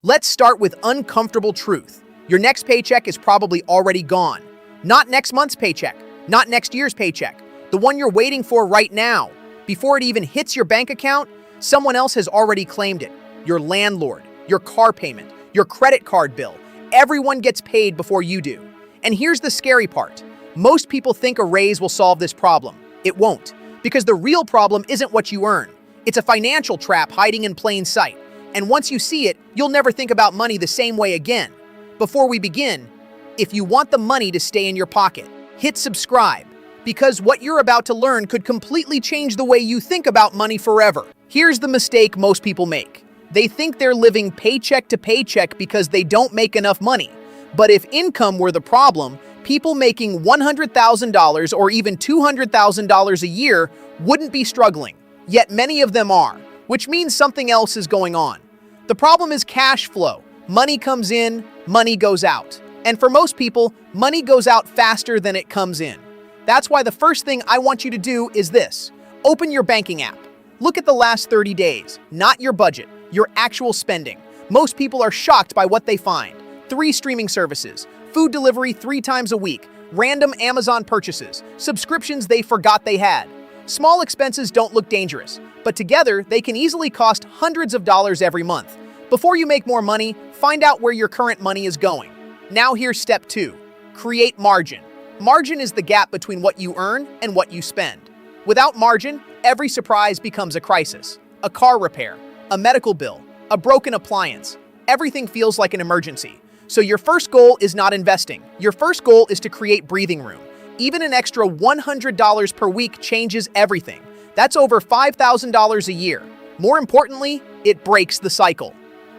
Let's start with uncomfortable truth. Your next paycheck is probably already gone. Not next month's paycheck, not next year's paycheck, the one you're waiting for right now. Before it even hits your bank account, someone else has already claimed it. Your landlord, your car payment, your credit card bill. Everyone gets paid before you do. And here's the scary part. Most people think a raise will solve this problem. It won't, because the real problem isn't what you earn. It's a financial trap hiding in plain sight. And once you see it, you'll never think about money the same way again. Before we begin, if you want the money to stay in your pocket, hit subscribe, because what you're about to learn could completely change the way you think about money forever. Here's the mistake most people make. They think they're living paycheck to paycheck because they don't make enough money. But if income were the problem, people making $100,000 or even $200,000 a year wouldn't be struggling. Yet many of them are, which means something else is going on. The problem is cash flow. Money comes in, money goes out. And for most people, money goes out faster than it comes in. That's why the first thing I want you to do is this. Open your banking app. Look at the last 30 days, not your budget, your actual spending. Most people are shocked by what they find. 3 streaming services, food delivery 3 times a week, random Amazon purchases, subscriptions they forgot they had. Small expenses don't look dangerous, but together they can easily cost hundreds of dollars every month. Before you make more money, find out where your current money is going. Now here's step 2. Create margin. Margin is the gap between what you earn and what you spend. Without margin, every surprise becomes a crisis. A car repair, a medical bill, a broken appliance. Everything feels like an emergency. So your first goal is not investing. Your first goal is to create breathing room. Even an extra $100 per week changes everything. That's over $5,000 a year. More importantly, it breaks the cycle.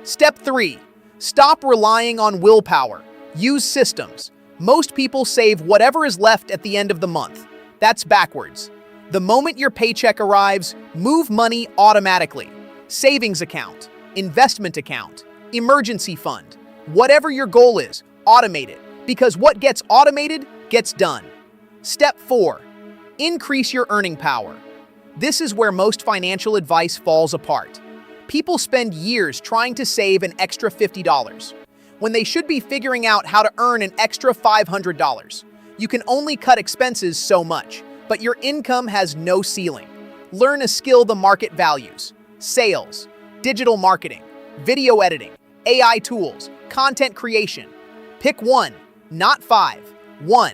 Step 3. Stop relying on willpower. Use systems. Most people save whatever is left at the end of the month. That's backwards. The moment your paycheck arrives, move money automatically. Savings account, investment account, emergency fund. Whatever your goal is, automate it, because what gets automated gets done. Step 4. Increase your earning power. This is where most financial advice falls apart. People spend years trying to save an extra $50 when they should be figuring out how to earn an extra $500. You can only cut expenses so much, but your income has no ceiling. Learn a skill the market values: sales, digital marketing, video editing, AI tools, content creation. Pick one, not 5. One.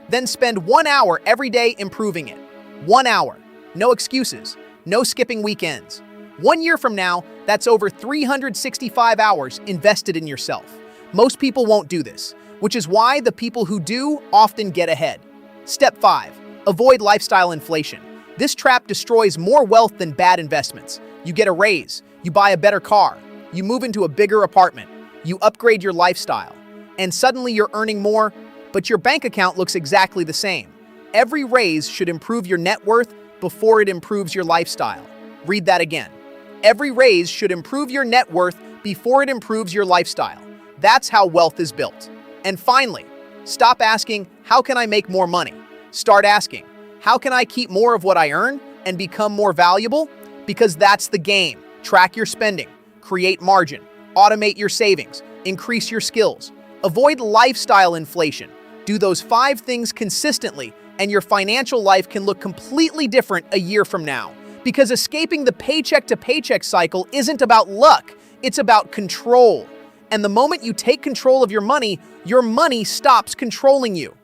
Then spend 1 hour every day improving it. 1 hour. No excuses. No skipping weekends. 1 year from now, that's over 365 hours invested in yourself. Most people won't do this, which is why the people who do often get ahead. Step 5. Avoid lifestyle inflation. This trap destroys more wealth than bad investments. You get a raise, you buy a better car, you move into a bigger apartment, you upgrade your lifestyle, and suddenly you're earning more, but your bank account looks exactly the same. Every raise should improve your net worth before it improves your lifestyle. Read that again. Every raise should improve your net worth before it improves your lifestyle. That's how wealth is built. And finally, stop asking, how can I make more money? Start asking, how can I keep more of what I earn and become more valuable? Because that's the game. Track your spending, create margin, automate your savings, increase your skills, avoid lifestyle inflation. Do those 5 things consistently, and your financial life can look completely different a year from now. Because escaping the paycheck to paycheck cycle isn't about luck, it's about control. And the moment you take control of your money stops controlling you.